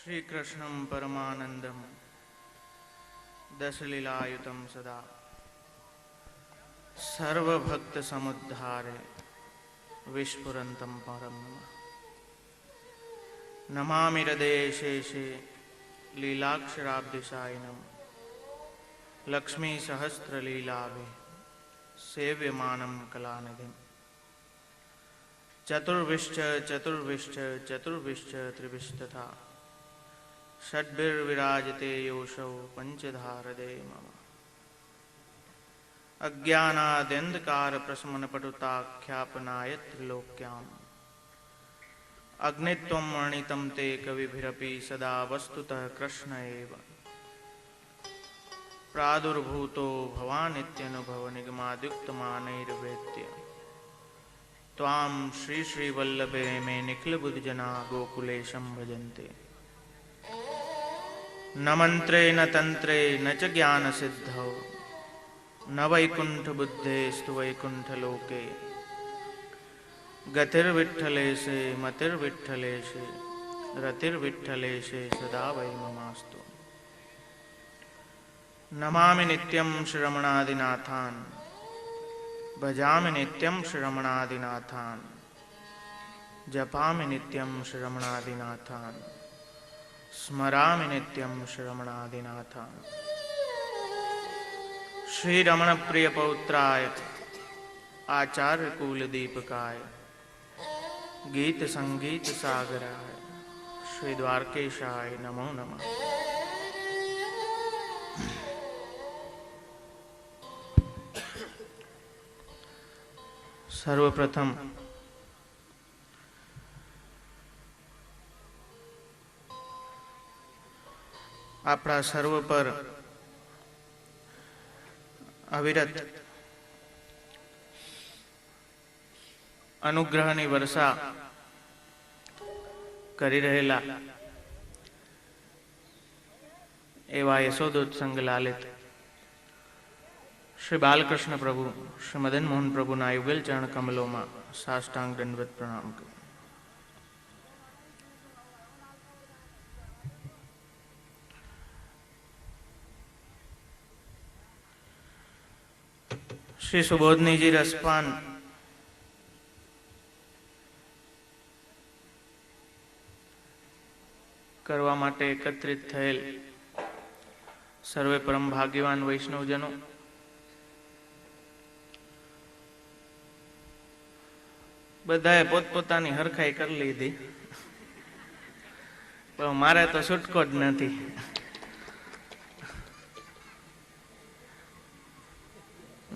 श्री कृष्णं परमानंदम दशलीलायुतं सदा सर्वभक्त समुद्धारे विस्फुरन्तं परम नमामि हृदयेशेषे लीलाक्षराब्धिसायिनं लक्ष्मी सहस्रलीलाभे सेव्यमानं कलानिधिं चतुर्विश्च चतुर्विश्च चतुर्विश्च त्रिविशतथा षड्भिर्विराजते योषौ पंचधारदे मम अज्ञानाद्यन्धकारप्रशमनपटुताख्यापनाय त्रिलोक्याम् अग्नित्वं वर्णितं ते कविभिरपि सदा वस्तुतः कृष्ण एव प्रादुर्भूतो भवानित्यनुभवनिगमाद्युक्तमानैर्वेद्य त्वां श्री श्रीवल्लभे मे निखिलबुद्धिजना गोकुलेशं भजन्ते न मंत्रे न तंत्रे न च ज्ञान सिद्धौ न वैकुंठ बुद्धेस्तु वैकुंठ लोके गतिर्विठ्ठलेशे मतिर्विठ्ठलेशे रतिर्विठ्ठलेशे सदा वै ममास्तु नमामि नित्यं श्रमणादिनाथान् भजामि नित्यं श्रमणादिनाथान् जपामि नित्यं श्रमणादिनाथान् स्मरामि नित्यं श्रमणादिनाथान् श्री रमण प्रिय पौत्राय आचार्य कुल दीपकाय गीत संगीत सागराय श्री द्वारकेशाय नमो नमः। सर्वप्रथम આપણા સર્વ પર અવિરત અનુગ્રહની વર્ષા કરી રહેલા એવા યશોદોત્સંગ લાલિત શ્રી બાલકૃષ્ણ પ્રભુ શ્રી મદન મોહન પ્રભુના યુગલ ચરણ કમલોમાં સાષ્ટાંગ દંડવત પ્રણામ કરું. श्री सुबोधनी जी रसपान करवा माटे एकत्रित थયેલ सर्वे परम भाग्यवान वैष्णवजनों बधाए पोतपोतानी हरखाई कर लीधी पण मारे तो छूटको ज नथी.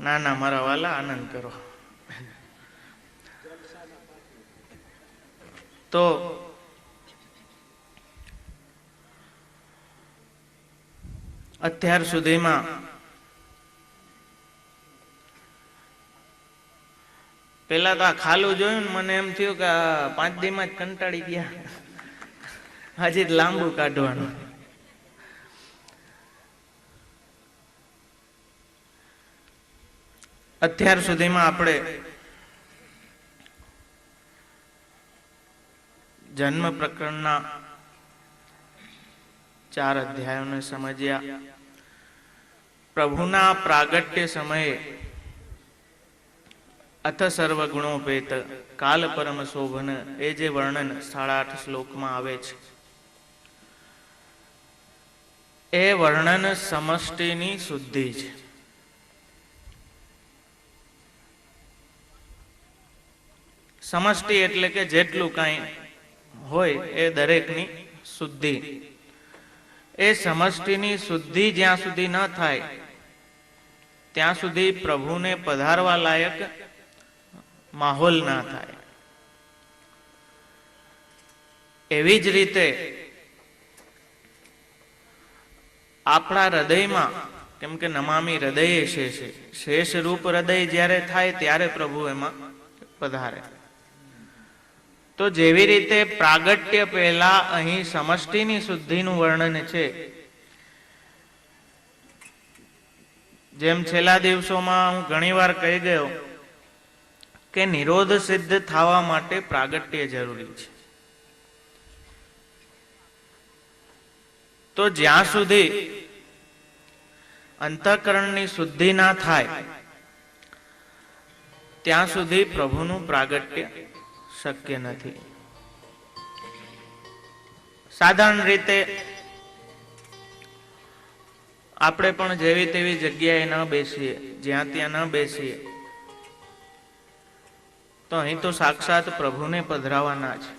ना ना मारा वाला आनंद करो. तो અત્યાર સુધીમાં પેલા તો આ ખાલું જોયું ને મને એમ થયું કે 5 દીમાં જ કંટાળી ગયા, હજી લાંબુ કાઢવાનું. અત્યાર સુધીમાં આપણે જન્મ પ્રકરણના 4 અધ્યાયોને સમજ્યા. પ્રભુના પ્રાગટ્ય સમયે અથ સર્વગુણોપેત કાલ પરમ શોભન એ જે વર્ણન 8.5 શ્લોકમાં આવે છે એ વર્ણન સમષ્ટિની શુદ્ધિ છે. સમષ્ટિ એટલે કે જેટલું કાંઈ હોય એ દરેકની શુદ્ધિ. એ સમષ્ટિની શુદ્ધિ જ્યાં સુધી ન થાય ત્યાં સુધી પ્રભુને પધારવા લાયક માહોલ ના થાય. એવી જ રીતે આપણા હૃદયમાં, કેમ કે નમામી હૃદયે શેષે, શેષ રૂપ હૃદય જ્યારે થાય ત્યારે પ્રભુ એમાં પધારે. તો જેવી રીતે પ્રાગટ્ય પહેલા અહીં સમષ્ટિની શુદ્ધિનું વર્ણન છે, જેમ છેલ્લા દિવસોમાં હું ઘણીવાર કહી ગયો કે નિરોધ સિદ્ધ થવા માટે પ્રાગટ્ય જરૂરી છે. તો જ્યાં સુધી અંતઃકરણની શુદ્ધિ ના થાય ત્યાં સુધી પ્રભુનું પ્રાગટ્ય શક્ય નથી. સાધારણ રીતે આપણે પણ જેવી તેવી જગ્યાએ ન બેસીએ, જ્યાં ત્યાં ન બેસીએ, તો અહીં તો સાક્ષાત પ્રભુને પધરાવાના છે.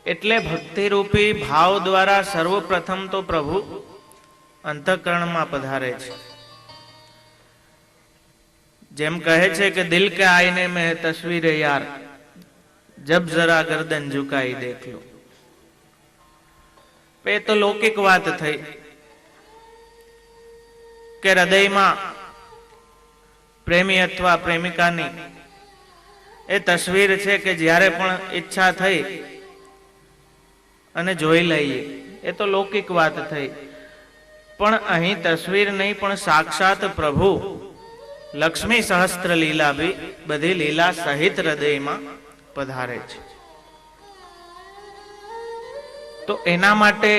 એટલે ભક્તિરૂપી ભાવ દ્વારા સર્વપ્રથમ તો પ્રભુ અંતઃકરણમાં પધારે છે. જેમ કહે છે કે દિલ કે આईने में तस्वीर यार जब जरा गर्दन झुकाई देख लो. એ તો લૌકિક વાત થઈ કે હૃદયમાં પ્રેમી અથવા પ્રેમિકાની એ તસવીર છે કે જ્યારે પણ ઈચ્છા થઈ અને જોઈ લઈએ, એ તો લૌકિક વાત થઈ. પણ અહીં તસવીર નહીં, પણ સાક્ષાત પ્રભુ લક્ષ્મી સહસ્ત્ર લીલા બી બધી લીલા સહિત હૃદયમાં પધારે છે. તો એના માટે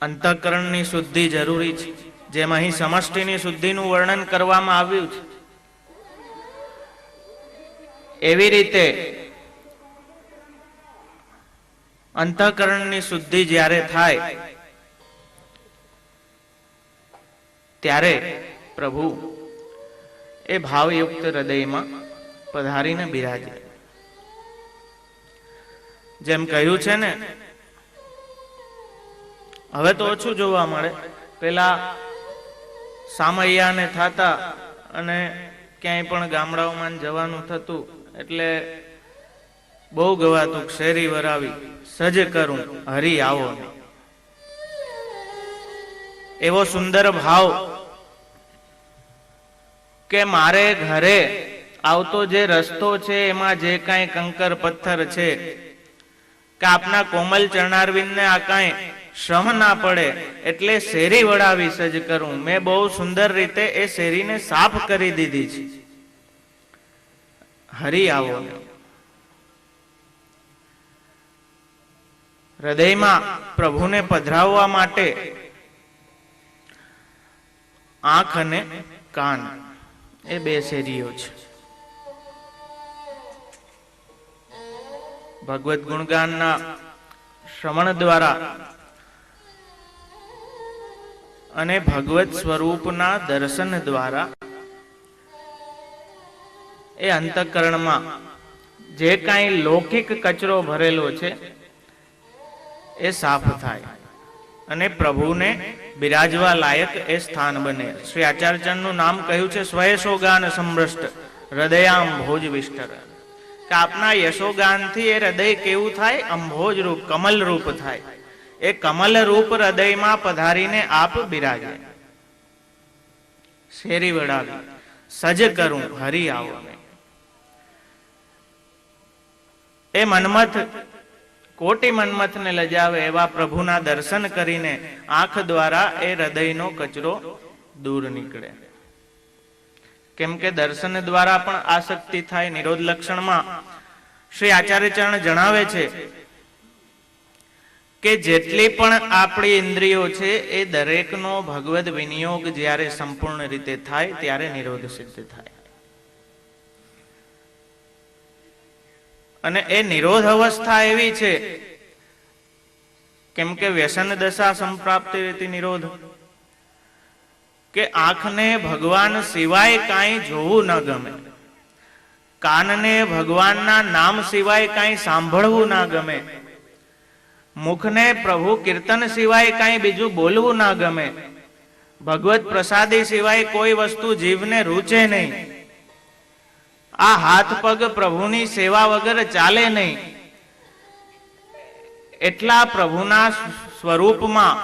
અંતઃકરણની શુદ્ધિ જરૂરી છે. જેમ અહીં સમષ્ટિની શુદ્ધિનું વર્ણન કરવામાં આવ્યું છે, એવી રીતે અંતઃકરણની શુદ્ધિ જ્યારે થાય ત્યારે પ્રભુ એ ભાવયુક્ત હૃદયમાં પધારીને બિરાજે. જેમ કહ્યું છે ને, હવે તો ઓછું જોવા મળે, પેલા સામૈયાને થતા અને ક્યાંય પણ ગામડાઓમાં જવાનું થતું એટલે બહુ ગવાતું, શેરી વરાવી સજ કરું હરી આવો. એવો સુંદર ભાવ કે મારે ઘરે આવતો જે રસ્તો છે એમાં જે કાંઈ કંકર પથ્થર છે કે આપના કોમલ ચરણારવિંદને આ કાંઈ શ્રમ ના પડે એટલે શેરી વડાવી સજ કરું. મેં બહુ સુંદર રીતે એ શેરીને સાફ કરી દીધી છે. હરી આવો. હૃદયમાં પ્રભુને પધરાવવા માટે આંખ અને કાન એ બે શેરીઓ છે. ભગવત ગુણગાનના શ્રવણ દ્વારા અને ભગવત સ્વરૂપના દર્શન દ્વારા એ અંતઃકરણમાં જે કાંઈ લૌકિક કચરો ભરેલો છે એ સાફ થાય અને પ્રભુને બિરાજવા લાયક એ સ્થાન બને. શ્રી આચાર્યનું નામ કહ્યું છે સ્વયશોગાન સમૃષ્ટ હૃદયામ ભોજ વિષ્ટર. કે આપના યશોગાનથી એ હૃદય કેવું થાય? અંભોજ રૂપ, કમલ રૂપ થાય. એ કમલ રૂપ હૃદયમાં પધારીને આપ બિરાજે. શેરી વડાવી સજ કરું હરી આવો. એ મન્મથ કોટી મન્મથને લજાવે એવા પ્રભુના દર્શન કરીને આંખ દ્વારા એ હૃદયનો કચરો દૂર નીકળે. કેમ કે દર્શન દ્વારા પણ આસક્તિ થાય. નિરોધ લક્ષણમાં શ્રી આચાર્ય ચરણ જણાવે છે કે જેટલી પણ આપણી ઇન્દ્રિયો છે એ દરેકનો ભગવદ વિનિયોગ જ્યારે સંપૂર્ણ રીતે થાય ત્યારે નિરોધ સિદ્ધ થાય. અને એ નિરોધ અવસ્થા એવી છે, કેમ કે વ્યસન દશા સંપ્રાપ્તિ રીતિ નિરોધ, કે આંખને ભગવાન સિવાય કાંઈ જોવું ન ગમે, કાનને ભગવાનના નામ સિવાય કાંઈ સાંભળવું ના ગમે, મુખને પ્રભુ કીર્તન સિવાય કાંઈ બીજું બોલવું ના ગમે, ભગવત પ્રસાદી સિવાય કોઈ વસ્તુ જીવને રૂચે નહીં, આ હાથ પગ પ્રભુની સેવા વગર ચાલે નહીં. એટલા પ્રભુના સ્વરૂપમાં,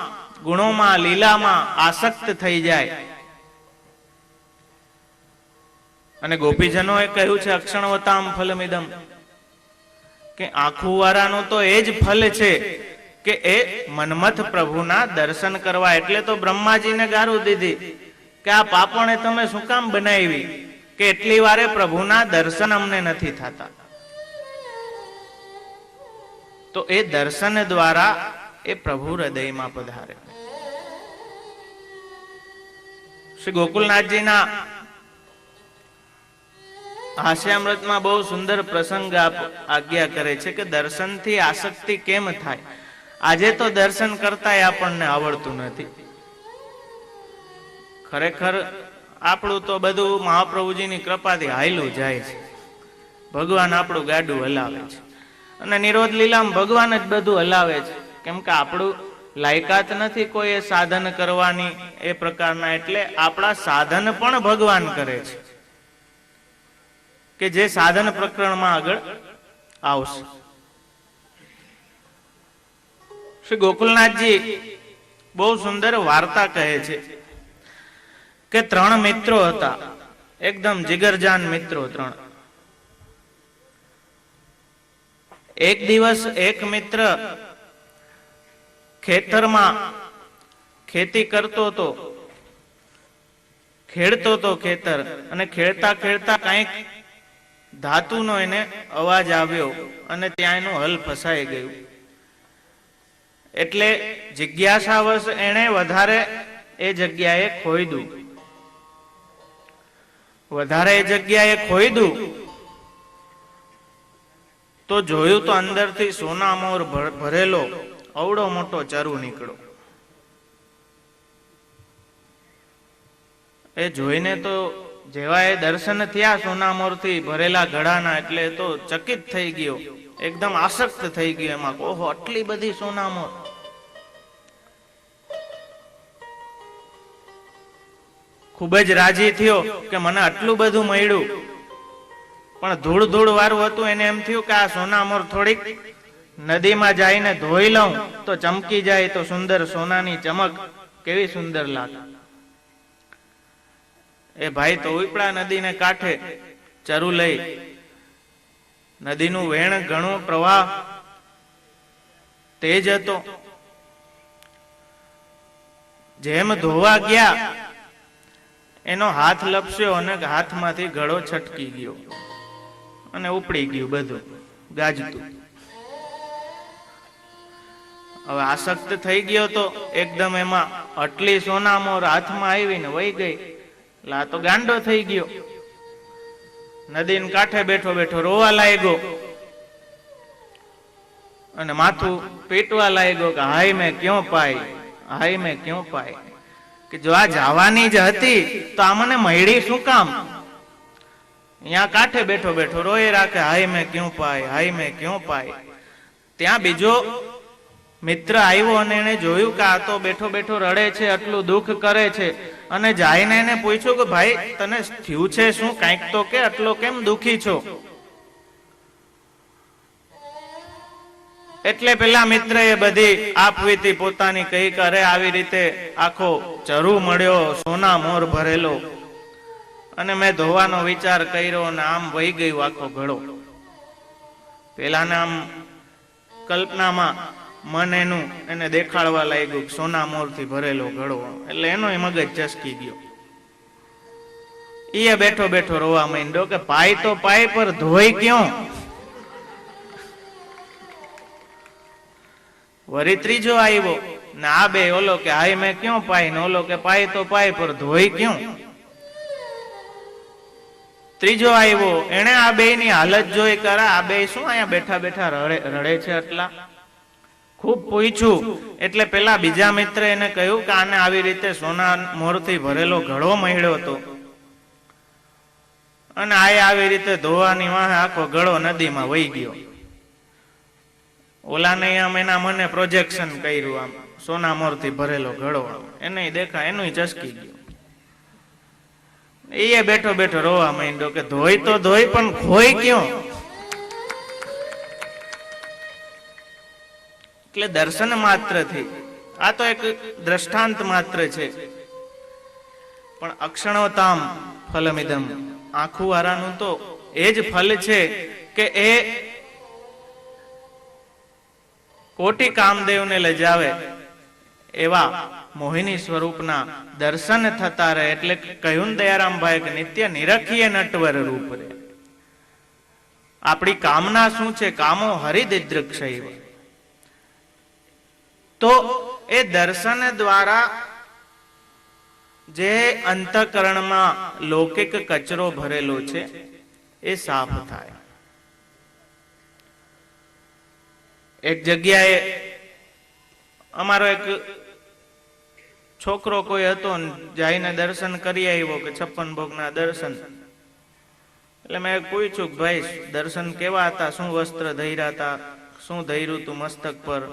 ગુણોમાં, લીલામાં આસક્ત થઈ જાય. અને ગોપીજનોએ કહ્યું છે અક્ષણવતામ ફલમિદમ, કે આખું વારાનું તો એ જ ફલ છે કે એ મન્મથ પ્રભુના દર્શન કરવા. એટલે તો બ્રહ્માજીને ગારું દીધી કે આ પાપણે તમે શું કામ બનાવી, કે એટલી વારે પ્રભુના દર્શન અમને નથી થતા. તો એ દર્શન દ્વારા એ પ્રભુ હૃદયમાં પધારે. શ્રી ગોકુલનાથજીના હાસ્યામૃતમાં બહુ સુંદર પ્રસંગ આજ્ઞા કરે છે કે દર્શનથી આસક્તિ કેમ થાય. આજે તો દર્શન કરતા આપણને આવડતું નથી. ખરેખર આપણું તો બધું મહાપ્રભુજીની કૃપાથી હાયલું જાય છે. ભગવાન આપણું ગાડું હલાવે છે અને નિરોધ લીલામાં ભગવાન જ બધું હલાવે છે. કેમ કે આપણું લાયકાત નથી કોઈ સાધન કરવાની એ પ્રકારના. એટલે આપણા સાધન પણ ભગવાન કરે છે કે જે સાધન પ્રકરણમાં આગળ આવશે. શ્રી ગોકુલનાથજી બહુ સુંદર વાર્તા કહે છે કે 3 મિત્રો હતા, એકદમ જીગરજાન મિત્રો 3. એક દિવસ એક મિત્ર ખેતરમાં ખેતી કરતો હતો, ખેડતો હતો ખેતર, અને ખેડતા ખેડતા કંઈક ધાતુનો એને અવાજ આવ્યો અને ત્યાં એનું હલ ફસાઈ ગયું. એટલે જિજ્ઞાસાવશ એણે વધારે એ જગ્યાએ ખોઈદું. તો જોયું તો અંદરથી સોનામોર ભરેલો અવડો મોટો ચરુ નીકળ્યો. એ જોઈને તો જેવા એ દર્શન થયા સોનામોરથી ભરેલા ઘડાના, એટલે તો ચકિત થઈ ગયો, એકદમ આસક્ત થઈ ગયો એમાં. ઓહો, આટલી બધી સોનામોર! ખૂબ જ રાજી થયો કે મને આટલું બધું મળ્યું. પણ ધૂળ ધૂળ વાળું હતું. એને એમ થયું કે આ સોનામોર થોડીક નદીમાં જઈને ધોઈ લઉં તો ચમકી જાય તો સુંદર સોનાની ચમક કેવી સુંદર લાગે. એ ભાઈ તો ઉપડા નદીને કાંઠે ચરુ લઈ. નદીનું વેણ ઘણું પ્રવાહ તેજ હતો. જેમ ધોવા ગયા એનો હાથ લપસ્યો અને હાથમાંથી ઘડો છટકી ગયો અને ઉપડી ગયું બધું ગાજતું. હવે આસક્ત થઈ ગયો તો એકદમ એમાં. આટલી સોનામોર હાથમાં આવીને વહી ગઈ. આ તો ગાંડો થઈ ગયો. નદીને કાંઠે બેઠો બેઠો રોવા લાગ્યો અને માથું પીટવા લાગ્યો કે હાય મેં ક્यों પાઈ, હાય મેં ક્यों પાઈ. કે જો આ જવાની જ હતી તો આ મને મળી શું કામ? અહીંયા કાંઠે બેઠો બેઠો રોય રાખે, હાય મેં ક્यों પાઈ, હાય મેં ક્यों પાઈ. ત્યાં બીજો મિત્ર આવ્યો અને એને જોયું કે આ તો બેઠો બેઠો રડે છે, આટલું દુઃખ કરે છે. અને જઈને એને પૂછ્યું કે ભાઈ તને થયું છે શું? કાંઈક તો કે, આટલો કેમ દુઃખી છો? એટલે પેલા મિત્ર એ બધી આપવીતી પોતાની કહી કે અરે આવી રીતે આખો ચરુ મળ્યો સોના મોર ભરેલો, અને મેં ધોવાનો વિચાર કર્યો અને આમ વહી ગયું આખો ઘડો. પેલાને આમ કલ્પનામાં મન એનું એને દેખાડવા લાગ્યું સોના મોર થી ભરેલો ઘડો. એટલે એનો મગજ ચસકી ગયો. એ બેઠો બેઠો રોવા માંડ્યો કે પાય તો પાય પર ધોઈ ક્यों? વરી ત્રીજો આવ્યો ને આ બે, ઓલો કે હાય મેં ક્यों પાય ને ઓલો કે પાય તો પાય પર ધોઈ ક્यों? ત્રીજો આવ્યો, એને આ બે ની હાલત જોઈ કરા આ બે શું અહીંયા બેઠા બેઠા રડે છે આટલા. ખૂબ પૂછ્યું એટલે પેલા બીજા મિત્ર એને કહ્યું કે આને આવી રીતે સોના મોર થી ભરેલો ઘડો મળ્યો હતો અને આ આવી રીતે ધોવાની વાહે આખો ઘડો નદીમાં વહી ગયો. ઓલાને આમ એના મને પ્રોજેક્શન કર્યું, આમ સોના મોર થી ભરેલો ઘડો એને દેખા, એનું ચસકી ગયું. એ બેઠો બેઠો રોવા માંડ્યો કે ધોઈ તો ધોઈ પણ ખોઈ ક્यों? એટલે દર્શન માત્ર થી, આ તો એક દ્રષ્ટાંત માત્ર છે, પણ અક્ષણોતામ ફલમિદમ, આખું વારાનું તો એ જ ફલ છે કે એ કોટી કામદેવને લજાવે એવા મોહિની સ્વરૂપના દર્શન થતા રહે. એટલે કહ્યું દયારામભાઈ કે નિત્ય નિરખીય નટવર રૂપ રે. આપણી કામના શું છે? કામો હરિદિદ્રક્ષૈવ, તો એ દર્શન દ્વારા જે અંતઃકરણમાં લૌકિક કચરો ભરેલો છે એ સાફ થાય. એક જગ્યાએ અમારો એક છોકરો કોઈ હતો, જઈને દર્શન કરી આવ્યો કે 56 ભોગના દર્શન. એટલે મેં પૂછ્યું કે ભાઈ દર્શન કેવા હતા, શું વસ્ત્ર ધર્યા હતા, શું ધર્યું તું મસ્તક પર?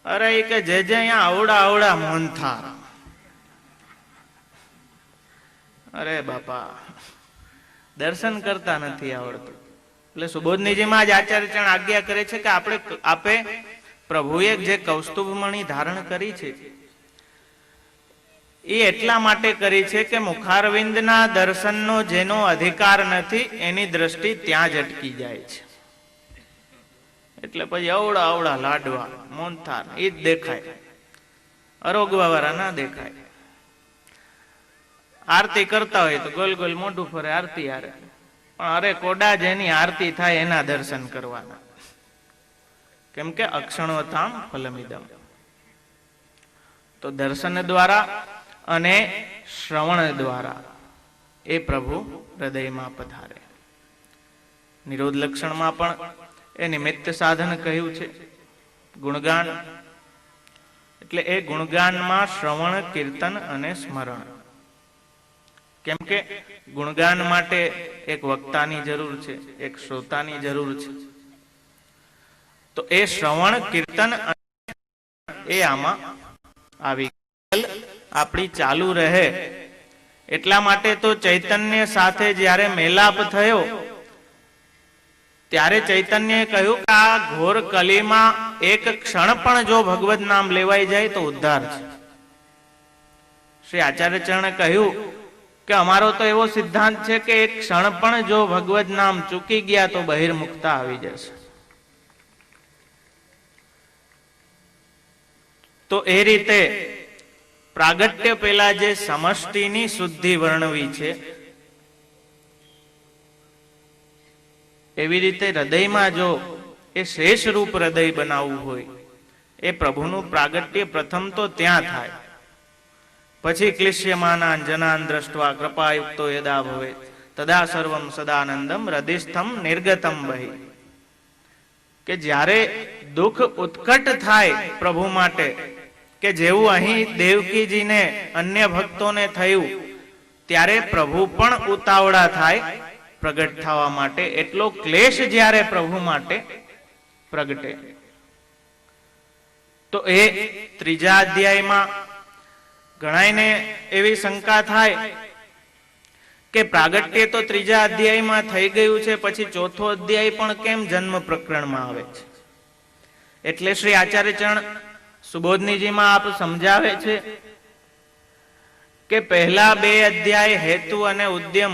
અરે એ કે જે અહીંયા આવડા આવડા મોહનથાળ. અરે બાપા, દર્શન કરતા નથી આવડતું. એટલે સુબોધનીજીમાં જ આચાર્ય ચરણ આજ્ઞા કરે છે કે આપે પ્રભુએ જે કૌસ્તુભમણી ધારણ કરી છે એ એટલા માટે કરી છે કે મુખારવિંદના દર્શનનો જેનો અધિકાર નથી એની દ્રષ્ટિ ત્યાં જ અટકી જાય છે. એટલે પછી અવડા અવડા લાડવા મોહનથાળ એ જ દેખાય, અરોગવા વાળા ના દેખાય. આરતી કરતા હોય તો ગોલ ગોલ મોઢું ફરે આરતી હારે, પણ અરે કોડા જેની આરતી થાય એના દર્શન કરવાના. કેમ કે અક્ષણોતામ ફલમિદમ. તો દર્શન દ્વારા અને શ્રવણ દ્વારા એ પ્રભુ હૃદયમાં પધારે. નિરોધ લક્ષણમાં પણ એ નિમિત્ત સાધન કહ્યું છે. ગુણગાન એટલે એ ગુણગાનમાં શ્રવણ, કીર્તન અને સ્મરણ. કેમ કે ગુણગાન માટે એક વક્તાની જરૂર છે, એક શ્રોતાની જરૂર છે. તો એ શ્રવણ, કીર્તન એ આમાં આવી આપણી ચાલુ રહે. એટલા માટે તો ચૈતન્ય સાથે જ્યારે મેલાપ થયો ત્યારે ચૈતન્યએ કહ્યું કે આ ઘોર કલીમાં એક ક્ષણ પણ જો ભગવદ નામ લેવાઈ જાય તો ઉદ્ધાર છે. શ્રી આચાર્ય ચરણે કહ્યું કે અમારો તો એવો સિદ્ધાંત છે કે એક ક્ષણ પણ જો ભગવદ નામ ચૂકી ગયા તો બહિર્મુખતા આવી જશે. તો એ રીતે પ્રાગટ્ય પેલા જે સમષ્ટિની શુદ્ધિ વર્ણવી છે એવી રીતે હૃદયમાં જો એ શેષ રૂપ હૃદય બનાવવું હોય એ પ્રભુનું પ્રાગટ્ય પ્રથમ તો ત્યાં થાય. પછી ક્લિશ્યમાનાન જનાન દ્રષ્ટવા કૃપાયુક્તો યદા ભવે તદા સર્વમ સદાનંદમ હૃદયસ્થમ નિર્ગતમ બહિ. કે જ્યારે દુઃખ ઉત્કટ થાય પ્રભુ માટે, કે જેવું અહીં દેવકીજીને અન્ય ભક્તોને થયું, ત્યારે પ્રભુ પણ ઉતાવળા થાય પ્રગટ થવા માટે. એટલો ક્લેશ જ્યારે પ્રભુ માટે પ્રગટે. તો એ ત્રીજા અધ્યાયમાં ઘણાયને એવી શંકા થાય કે પ્રાગટ્ય તો ત્રીજા અધ્યાયમાં થઈ ગયું છે, પછી ચોથો અધ્યાય પણ કેમ જન્મ પ્રકરણમાં આવે છે? એટલે શ્રી આચાર્ય ચરણ સુબોધનીજીમાં આપ સમજાવે છે કે પહેલા 2 અધ્યાય હેતુ અને ઉદ્યમ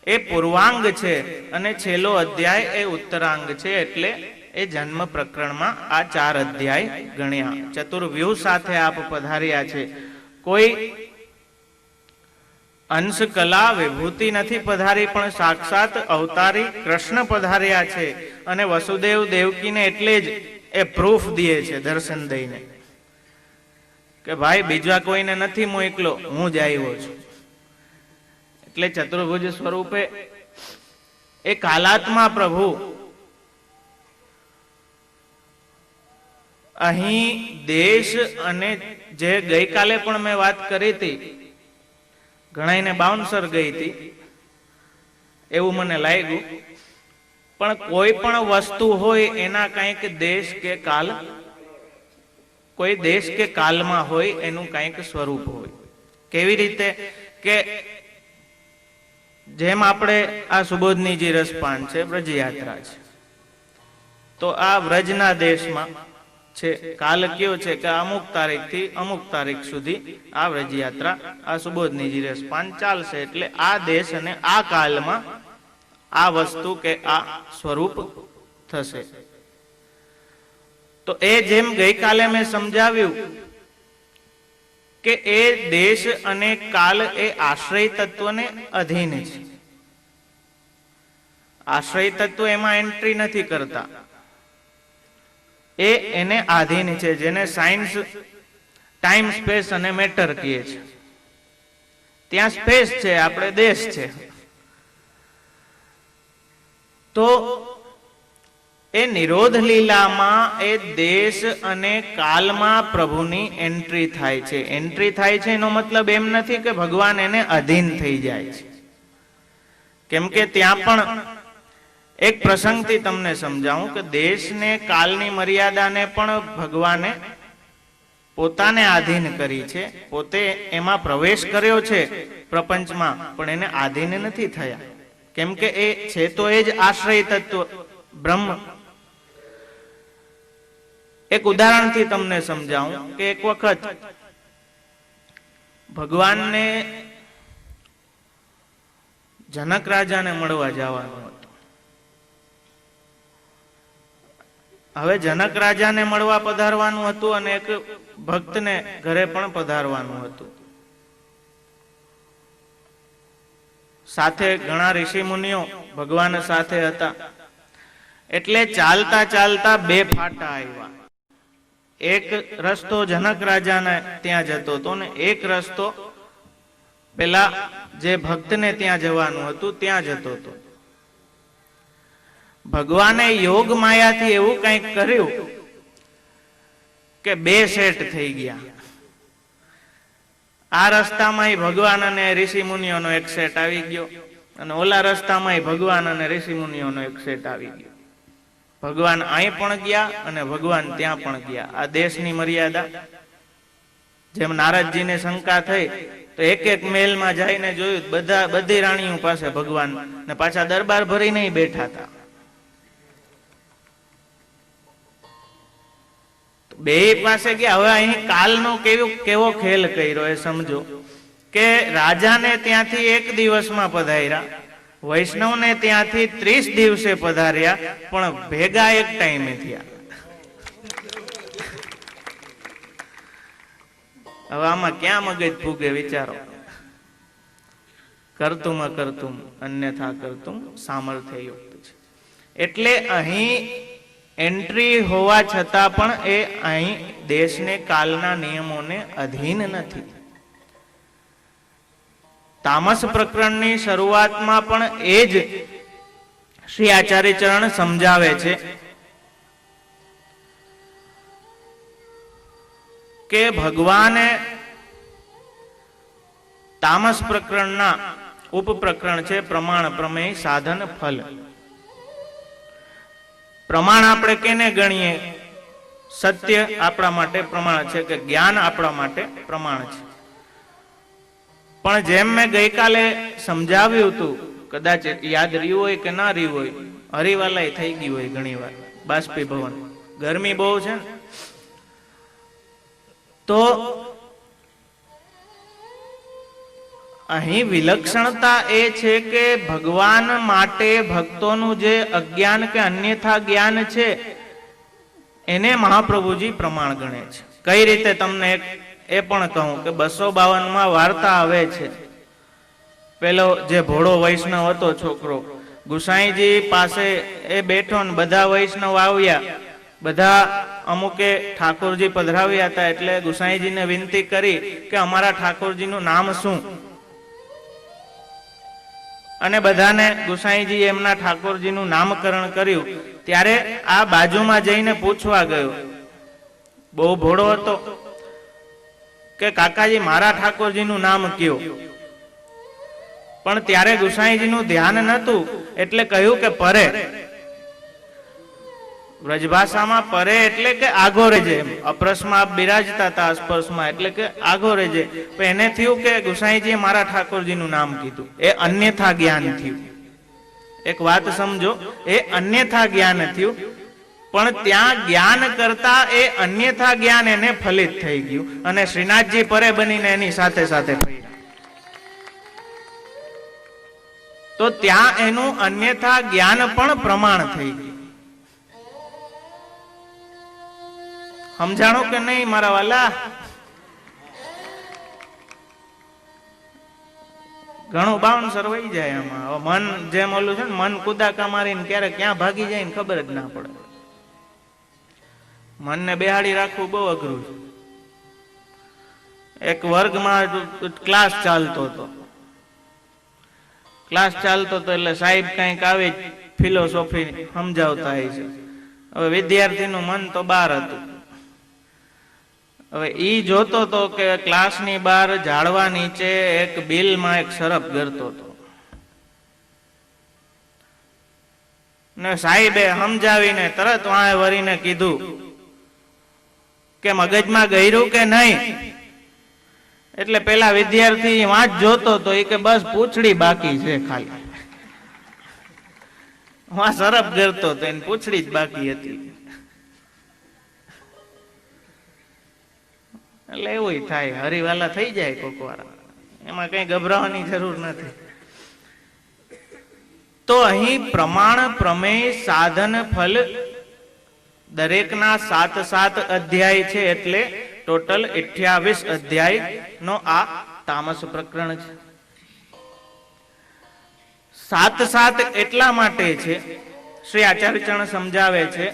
એ પૂર્વાંગ છે અને છેલ્લો અધ્યાય એ ઉત્તરાંગ છે. એટલે એ જન્મ પ્રકરણમાં આ 4 અધ્યાય ગણ્યા. ચતુર્વ્યુહ સાથે આપ પધાર્યા છે. કોઈ અંશ કલા વિભૂતિ નથી પધારી, પણ સાક્ષાત અવતારી કૃષ્ણ પધાર્યા છે. અને વસુદેવ દેવકીને એટલે જ એ પ્રૂફ દે છે દર્શન દઈને કે ભાઈ બીજા કોઈને નથી મોકલો, હું જ આવ્યો છું. એટલે ચતુર્ભુજ સ્વરૂપે એ કાલાત્મા પ્રભુ અહીં દેશ અને જે ગઈકાલે પણ મેં વાત કરી હતી, ઘણાઈને બાઉન્સર ગઈ હતી એવું મને લાગ્યું, પણ કોઈ પણ વસ્તુ હોય એના કંઈક દેશ કે કાલ, કોઈ દેશ કે કાલમાં હોય એનું કંઈક સ્વરૂપ હોય. કેવી રીતે કે જેમ આપણે આ સુબોધનીજી રસપાન છે, વ્રજયાત્રા છે, તો આ વ્રજના દેશમાં છે. કાલ કયો છે કે અમુક તારીખથી અમુક તારીખ સુધી આ વ્રજયાત્રા, આ સુબોધનીજી રસપાન ચાલશે. એટલે આ દેશ અને આ કાલમાં આ વસ્તુ કે આ સ્વરૂપ થશે. તો એ જેમ ગઈકાલે મેં સમજાવ્યું કે એ દેશ અને કાલ એ આશ્રય તત્વને અધીન છે. આશ્રય તત્વ એમાં એન્ટ્રી નથી કરતા. એ એને આધીન છે, જેને સાયન્સ ટાઈમ સ્પેસ અને મેટર કહે છે. ત્યાં સ્પેસ છે, આપણે દેશ છે. તો એ નિરોધ લીલામાં એ દેશ અને કાલમાં પ્રભુની એન્ટ્રી થાય છે. એન્ટ્રી થાય છે એનો મતલબ એમ નથી કે ભગવાન એને અધીન થઈ જાય છે. કેમ કે ત્યાં પણ એક પ્રસંગથી તમને સમજાવું કે દેશને કાલની મર્યાદાને પણ ભગવાને પોતાને આધીન કરી છે. પોતે એમાં પ્રવેશ કર્યો છે પ્રપંચમાં, પણ એને આધીન નથી થયા. કેમ કે એ છે તો એ જ આશ્રય તત્વ બ્રહ્મ. એક ઉદાહરણથી તમને સમજાવું કે એક વખત ભગવાનને જનક રાજાને મળવા જવાનું હતું. હવે જનક રાજાને મળવા પધારવાનું હતું અને એક ભક્તને ઘરે પણ પધારવાનું હતું. સાથે ઘણા ઋષિ મુનિઓ ભગવાન સાથે હતા. એટલે ચાલતા ચાલતા બે ફાટા આવ્યા. એક રસ્તો જનક રાજાને ત્યાં જતો હતો ને એક રસ્તો પેલા જે ભક્તને ત્યાં જવાનું હતું ત્યાં જતો હતો. ભગવાને યોગ માયાથી એવું કંઈક કર્યું કે બે સેટ થઈ ગયા. આ રસ્તામાં ભગવાન અને ઋષિ મુનિઓનો એક સેટ આવી ગયો અને ઓલા રસ્તામાં ભગવાન અને ઋષિ મુનિઓનો એક સેટ આવી ગયો. ભગવાન અહીં પણ ગયા અને ભગવાન ત્યાં પણ ગયા. આ દેશની મર્યાદા. જેમ નારદજીને શંકા થઈ તો એક એક મહેલમાં જઈને જોયું, બધી રાણીઓ પાસે ભગવાન ને પાછા દરબાર ભરીને બેઠા હતા. બે પાસે ગયા. હવે અહીં કાલનો કેવો ખેલ કર્યો એ સમજો કે રાજાને ત્યાંથી એક દિવસમાં પધાર્યા, વૈષ્ણવને ત્યાંથી 30 દિવસે પધાર્યા, પણ ભેગા એક ટાઈમે થયા. હવે આમાં ક્યાં મગજ ફૂગે વિચારો. કરતુમ અકર્તુમ અન્યથા કરતુમ સામર્થ્ય યુક્ત છે. એટલે અહીં એન્ટ્રી હોવા છતાં પણ એ અહીં દેશને કાલના નિયમોને અધીન નથી. તામસ પ્રકરણની શરૂઆતમાં પણ એ જ શ્રી આચાર્ય ચરણ સમજાવે છે કે ભગવાને તામસ પ્રકરણના ઉપપ્રકરણ છે પ્રમાણ, પ્રમેય, સાધન, ફલ. પ્રમાણ આપણે કેને ગણીએ? સત્ય આપણા માટે પ્રમાણ છે, કે જ્ઞાન આપણા માટે પ્રમાણ છે. પણ જેમ મેં ગઈકાલે સમજાવ્યું હતું, કદાચ યાદ રહ્યું હોય કે ના રહ્યું હોય, હરિવાલાય થઈ ગયું હોય ઘણી વાર, બાષ્પીભવન, ગરમી બહુ છે ને, તો અહીં વિલક્ષણતા એ છે કે ભગવાન માટે ભક્તોનું જે અજ્ઞાન કે અન્યથા જ્ઞાન છે એને મહાપ્રભુજી પ્રમાણ ગણે છે. કઈ રીતે તમને એ પણ કહું કે 252 વાર્તા આવે છે. પેલો જે ભોળો વૈષ્ણવ હતો છોકરો, ગુસાઈજી પાસે એ બેઠો ને બધા વૈષ્ણવ આવ્યા, બધા અમુકે ઠાકોરજી પધરાવ્યા હતા. એટલે ગુસાઈજીને વિનંતી કરી કે અમારા ઠાકોરજીનું નામ શું? અને બધાને ગુસાઈજી એમના ઠાકોરજીનું નામકરણ કર્યું. ત્યારે આ બાજુમાં જઈને પૂછવા ગયો, બહુ ભોળો હતો, કે કાકાજી મારા ઠાકોરજીનું નામ કયો? પણ ત્યારે ગુસાઈજીનું ધ્યાન નતું એટલે કહ્યું કે પરે. વ્રજભાષામાં પરે એટલે કે આગો રેજે. અપ્રસમાં બિરાજતા હતા અસ્પર્શમાં, એટલે કે આગો રેજે. એને થયું કે ગુસાઈજીએ મારા ઠાકોરજીનું નામ કીધું. એ અન્યથા જ્ઞાન થયું. એક વાત સમજો, એ અન્યથા જ્ઞાન થયું. પણ ત્યાં જ્ઞાન કરતા એ અન્યથા જ્ઞાન એને ફલિત થઈ ગયું અને શ્રીનાથજી પરે બનીને એની સાથે સાથે ફર્યા. તો ત્યાં એનું અન્યથા જ્ઞાન પણ પ્રમાણ થઈ ગયું. સમજાણો કે નહીં મારા વાલા? ઘણું બાઉન્સર વહી જાય આમાં. મન જેમ ઓલું છે ને, મન કુદાકા મારીને ક્યારે ક્યાં ભાગી જાય ને ખબર જ ના પડે. મનને બેહાડી રાખવું બહુ અઘરું છે. એક વર્ગમાં ક્લાસ ચાલતો હતો. એટલે સાહેબ કંઈક આવી ફિલોસોફી સમજાવતા હોય છે. હવે વિદ્યાર્થીનું મન તો બહાર હતું. હવે ઈ જોતો હતો કે ક્લાસની બહાર ઝાડવા નીચે એક બિલમાં એક સરપ ગરતો હતો ને સાહેબે સમજાવીને તરત વાંહે વળીને કીધું કે મગજમાં ગયરું કે નહીં. એટલે પેલા વિદ્યાર્થી વાંચ જોતો તો એ કે બસ પૂંછડી બાકી છે, ખાલી વાં સરપ ગરતો તો એને પૂંછડી જ બાકી હતી. એટલે એવું થાય, હરિવાલા થઈ જાય કોક વાર, એમાં કઈ ગભરાવાની જરૂર નથી. તો અહીં પ્રમાણ, પ્રમેય, સાધન, ફલ દરેકના 7 અધ્યાય છે. એટલે ટોટલ 28 અધ્યાય નો આ તામસ પ્રકરણ છે. 7 એટલા માટે છે, શ્રી આચાર્ય ચરણ સમજાવે છે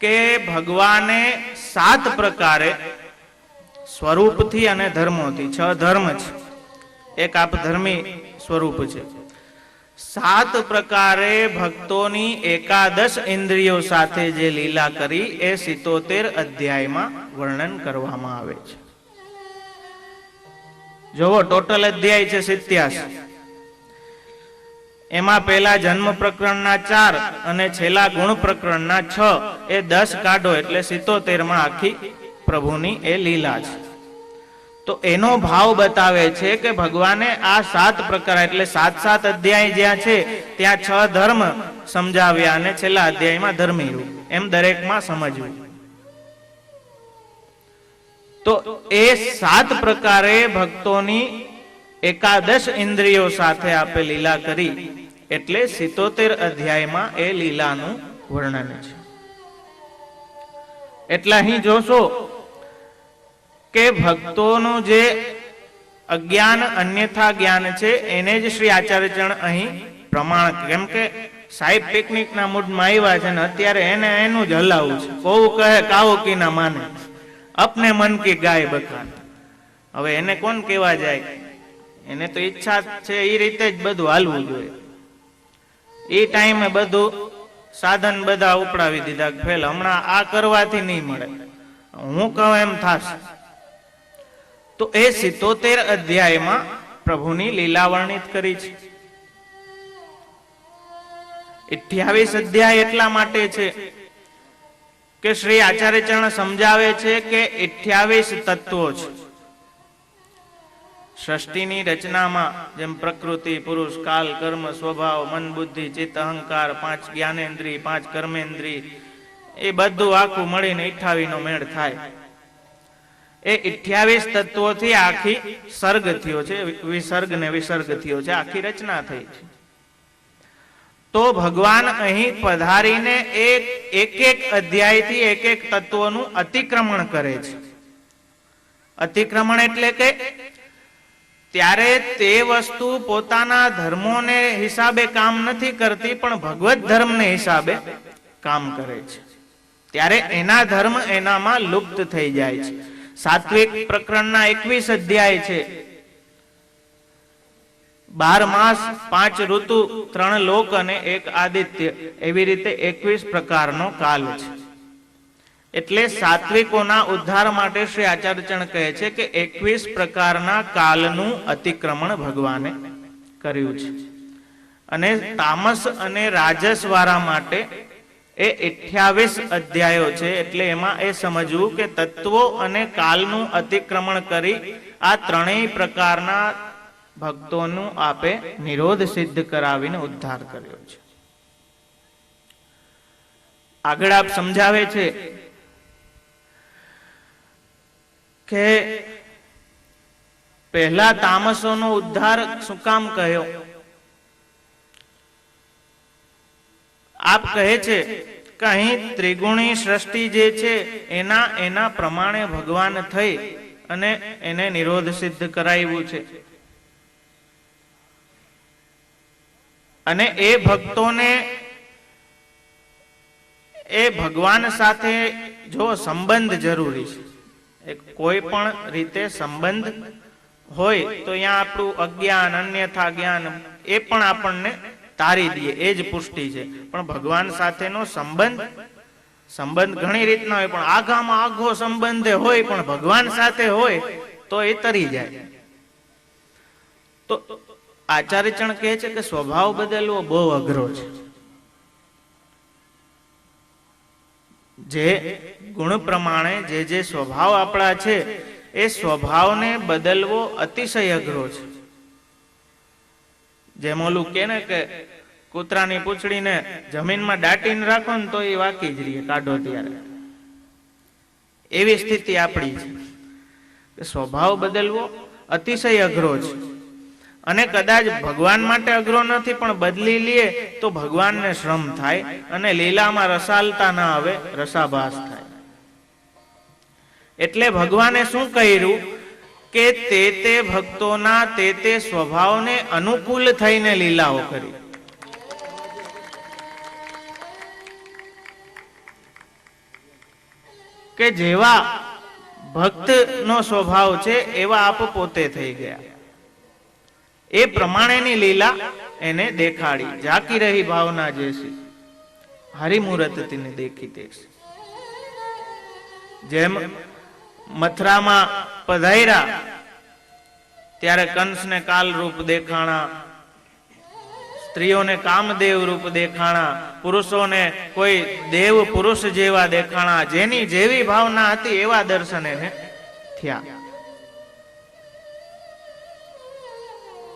કે ભગવાને 7 પ્રકારે સ્વરૂપથી અને ધર્મોથી, 6 ધર્મ છે, એક આપ ધર્મી સ્વરૂપ છે. 7 પ્રકારે ભક્તોની 11 ઇન્દ્રિયો સાથે જે લીલા કરી એ 77 અધ્યાયમાં વર્ણન કરવામાં આવે છે. જોવો ટોટલ અધ્યાય છે 87. એમાં પહેલા જન્મ પ્રકરણના 4 અને છેલ્લા ગુણ પ્રકરણના 6 એ 10 કાઢો એટલે 77માં આખી પ્રભુની એ લીલા છે. તો એનો ભાવ બતાવે છે કે ભગવાને આ 7 પ્રકાર એટલે 7 અધ્યાય જ્યાં છે ત્યાં 6 ધર્મ સમજાવ્યા અને છેલ્લા અધ્યાયમાં ધર્મી રૂપ, એમ દરેકમાં સમજવું. તો એ 7 પ્રકારે ભક્તોની 11 ઇન્દ્રિયો સાથે આપે લીલા કરી એટલે 77 અધ્યાયમાં એ લીલાનું વર્ણન છે. એટલે અહીં જોશો કે ભક્તોનું જે અજ્ઞાન અન્યથા જ્ઞાન છે એને જ શ્રી આચાર્ય ચરણ અહીં પ્રમાણ, કેમ કે સાહેબ પિકનિક ના મૂડમાં આવ્યા છે ને અત્યારે એને એનું જ હલાવવું છે. કોવું કહે કાવો કી ના માને, અપને મન કી ગાય બખાન. હવે એને કોણ કેવા જાય? એને તો ઈચ્છા છે એ રીતે જ બધું હાલવું જોઈએ. એ ટાઈમે બધું સાધન બધા ઉપડાવી દીધા ફેલ, હમણાં આ કરવાથી નહીં મળે, હું કહું એમ થશે. તો એ 77 અધ્યાયમાં પ્રભુની લીલા વર્ણિત કરી છે. 28 અધ્યાય એટલા માટે છે કે શ્રી આચાર્ય ચરણ સમજાવે છે કે 28 તત્વો છે. સૃષ્ટિની રચનામાં જેમ પ્રકૃતિ, પુરુષ, કાલ, કર્મ, સ્વભાવ, મન, બુદ્ધિ, ચિત્ત, અહંકાર, 5 જ્ઞાનેન્દ્રિય, 5 કર્મેન્દ્રિય, એ બધું આખું મળીને 28 નો મેળ થાય. એ 28 તત્વોથી આખી સર્ગ થયો છે, વિસર્ગ ને વિસર્ગ થયો છે, આખી રચના થઈ છે. તો ભગવાન અહીં પધારીને એક અધ્યાયથી એક તત્વોનું અતિક્રમણ કરે છે. અતિક્રમણ એટલે કે ત્યારે તે વસ્તુ પોતાના ધર્મોને હિસાબે કામ નથી કરતી પણ ભગવત ધર્મને હિસાબે કામ કરે છે. ત્યારે એના ધર્મ એનામાં લુપ્ત થઈ જાય છે. સાત્વિક પ્રકરણના 21 અધ્યાય છે. 12 માસ, 5 ઋતુ, 3 લોક અને 1 આદિત્ય, એવી રીતે 21 પ્રકારનો કાલ છે. એટલે સાત્વિકોના ઉદ્ધાર માટે શ્રી આચાર્ય ચરણ કહે છે કે 21 પ્રકારના કાલનું અતિક્રમણ ભગવાને કર્યું છે. અને તામસ અને રાજસ વાળા માટે એ 28 અધ્યાયો છે. એટલે એમાં એ સમજવું કે તત્વો અને કાલનું અતિક્રમણ કરી આ ત્રણેય પ્રકારના ભક્તોનું આપે નિરોધ સિદ્ધ કરાવીને ઉદ્ધાર કર્યો છે. આગળ આપ સમજાવે છે કે પહેલા તામસોનો ઉદ્ધાર શું કામ કહ્યો? આપ કહે છે કે અહીં ત્રિગુણી સૃષ્ટિ જે છે એના પ્રમાણે ભગવાન થઈ અને એને નિરોધ સિદ્ધ કરાવ્યું છે. અને એ ભક્તોને એ ભગવાન સાથે જો સંબંધ જરૂરી છે, કોઈ પણ રીતે સંબંધ હોય તો અહીંયા આપણું અજ્ઞાન અન્યથા જ્ઞાન એ પણ આપણને તારી દે, એ જ પુષ્ટિ છે. પણ ભગવાન સાથેનો સંબંધ ઘણી રીતના હોય, પણ આઘામાં આઘો સંબંધ હોય પણ ભગવાન સાથે હોય તો એ તરી જાય. તો આચાર્યચરણ કહે છે કે સ્વભાવ બદલવો બહુ અઘરો છે. જે ગુણ પ્રમાણે જે સ્વભાવ આપણા છે એ સ્વભાવને બદલવો અતિશય અઘરો છે. જેમ ઓલું કે ને કે કૂતરાની પૂંછડીને જમીનમાં દાટીને રાખો ને તો એ વાકી જ રહીએ કાઢો ત્યારે. એવી સ્થિતિ આપણી છે. સ્વભાવ બદલવો અતિશય અઘરો છે. અને કદાચ ભગવાન માટે અઘરો નથી, પણ બદલી લે તો ભગવાનને શ્રમ થાય અને લીલામાં રસાલતા ના આવે, રસાભાસ થાય. એટલે ભગવાને શું કર્યું કે તે ભક્તોના તે સ્વભાવને અનુકૂળ થઈને લીલાઓ કરી. કે જેવા ભક્ત નો સ્વભાવ છે એવા આપ પોતે થઈ ગયા. એ પ્રમાણેની લીલા એને દેખાડી. ઝાકી રહી ભાવના જેસી હરિમૂરત તીને દેખી તેસી. જેમ મથરામાં પધાર્યા ત્યારે કંસને કાલ રૂપ દેખાણા, સ્ત્રીઓને કામદેવ રૂપ દેખાણા, પુરુષોને કોઈ દેવ પુરુષ જેવા દેખાણા. જેની જેવી ભાવના હતી એવા દર્શન એને થયા.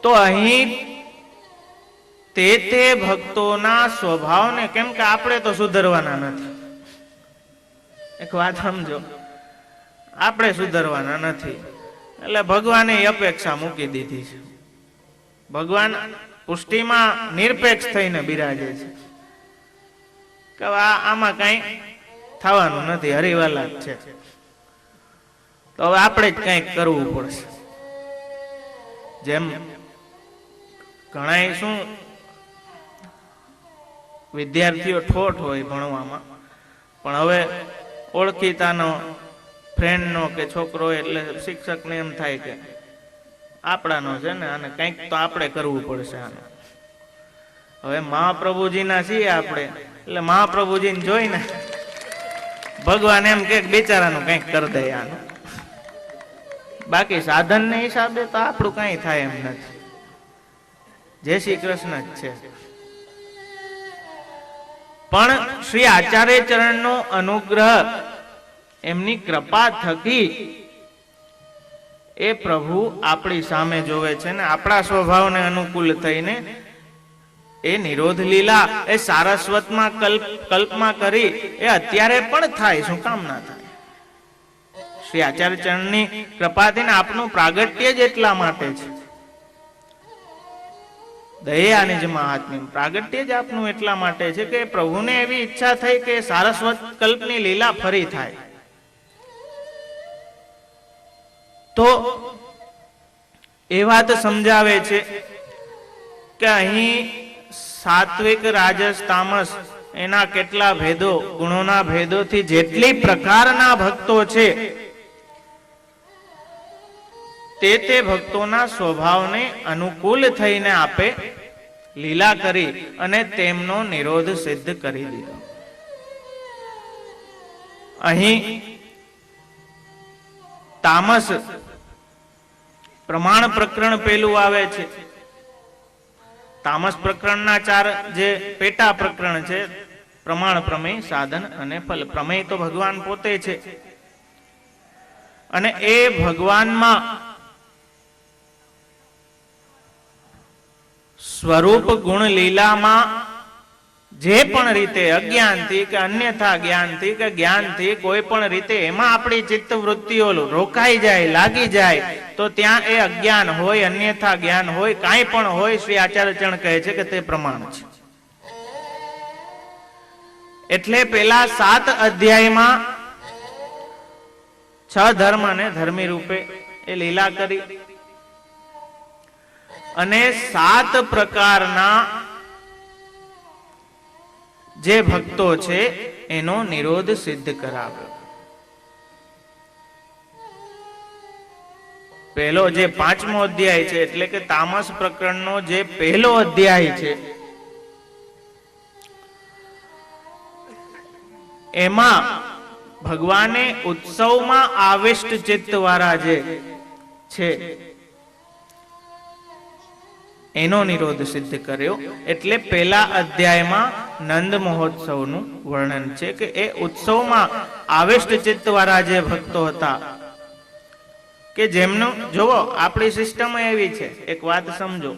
તો અહીં તે ભક્તોના સ્વભાવને, કેમ કે આપણે તો સુધરવાના નથી. એક વાત સમજો, આપણે સુધરવાના નથી. એટલે ભગવાને અપેક્ષા મૂકી દીધી છે. ભગવાન પુષ્ટિમાં નિરપેક્ષ થઈને બિરાજે છે કે આમાં કઈ થવાનું નથી, હરિવાલા જ છે. તો હવે આપણે જ કંઈક કરવું પડશે. જેમ ઘણા શું વિદ્યાર્થીઓ ઠોઠ હોય ભણવામાં, પણ હવે ઓળખીતાનો ફ્રેન્ડનો કે છોકરો એટલે શિક્ષકને એમ થાય કે આપણાનો છે ને, અને કંઈક તો આપણે કરવું પડશે આને. હવે મહાપ્રભુજીના છીએ આપણે, એટલે મહાપ્રભુજીને જોઈને ભગવાન એમ કે બિચારાનું કંઈક કરી દે આનું. બાકી સાધનને હિસાબે તો આપણું કંઈ થાય એમ નથી. જય શ્રી કૃષ્ણ જ છે. પણ શ્રી આચાર્ય ચરણનો અનુગ્રહ, એમની કૃપા થકી એ પ્રભુ આપણી સામે જોવે છે ને આપણા સ્વભાવને અનુકૂળ થઈને એ નિરોધ લીલા એ સારસ્વતમાં કલ્પમાં કરી એ અત્યારે પણ થાય. શું કામ ના થાય? શ્રી આચાર્ય ચરણની કૃપાથી ને આપનું પ્રાગટ્ય જ એટલા માટે છે. દયા નિજ મહાત્મ્ય પ્રાગટ્ય જ આપનું એટલા માટે છે કે પ્રભુને એવી ઈચ્છા થઈ કે સારસ્વત કલ્પની લીલા ફરી થાય. તો એ વાત સમજાવે છે કે અહીં સાત્વિક રાજસ તામસ એના કેટલા ભેદો, ગુણોના ભેદોથી જેટલી પ્રકારના ભક્તો છે તે ભક્તોના સ્વભાવને અનુકૂળ થઈને આપે લીલા કરી અને તેમનો નિરોધ સિદ્ધ કરી દીધો. અહીં તામસ પ્રમાણ પ્રકરણ પેલું આવે છે. તામસ પ્રકરણના 4 જે પેટા પ્રકરણ છે, પ્રમાણ, પ્રમેય, સાધન અને ફલ. પ્રમેય તો ભગવાન પોતે છે અને એ ભગવાનમાં સ્વરૂપ ગુણ લીલામાં જે પણ રીતે અજ્ઞાનથી કે અન્યથા જ્ઞાનથી કે જ્ઞાનથી કોઈ પણ રીતે એમાં આપણી ચિત્ત વૃત્તિઓ રોકાઈ જાય, લાગી જાય, તો ત્યાં એ અજ્ઞાન હોય, અન્યથા જ્ઞાન હોય, કાંઈ પણ હોય, શ્રી આચાર્ય ચરણ કહે છે કે તે પ્રમાણ છે. એટલે પેલા 7 અધ્યાયમાં 6 ધર્મ અને ધર્મી રૂપે એ લીલા કરી અને 7 પ્રકારના જે ભક્તો છે એનો નિરોધ સિદ્ધ કરાવ્યો. પહેલો જે 5મો અધ્યાય છે, એટલે કે તામસ પ્રકરણનો જે પહેલો અધ્યાય છે, એમાં ભગવાને ઉત્સવમાં આવિષ્ટ ચિત્ત વાળા જે છે એનો નિરોધ સિદ્ધ કર્યો. એટલે પહેલા અધ્યાયમાં નંદ મહોત્સવનું વર્ણન છે કે એ ઉત્સવમાં આવિષ્ટ ચિત્ત વાળા જે ભક્તો હતા, કે જેમનું જોવો આપણી સિસ્ટમ એવી છે, એક વાત સમજો,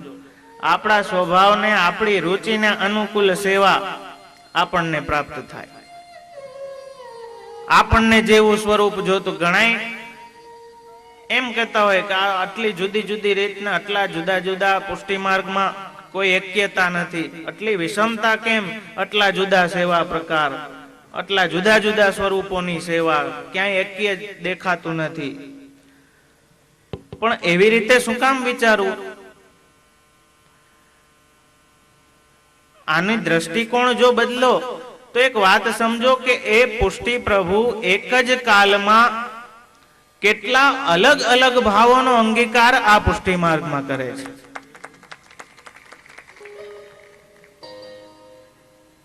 આપણા સ્વભાવને આપણી રુચિને અનુકૂળ સેવા આપણને પ્રાપ્ત થાય. આપણને જેવું સ્વરૂપ જોતું, ઘણાય એમ કહેતા હોય કે આટલી જુદી જુદી રીતના આટલા જુદા જુદા પુષ્ટિ માર્ગમાં કોઈ એક્યતા નથી, આટલી વિષમતા કેમ, આટલા જુદા સેવા પ્રકાર, આટલા જુદા જુદા સ્વરૂપોની સેવા, ક્યાંય એક્ય દેખાતું નથી. પણ એવી રીતે શું કામ વિચારવું? આની દ્રષ્ટિકોણ જો બદલો તો એક વાત સમજો કે એ પુષ્ટિ પ્રભુ એક જ કાલમાં કેટલા અલગ અલગ ભાવોનો અંગીકાર આ પુષ્ટિ માર્ગમાં કરે છે.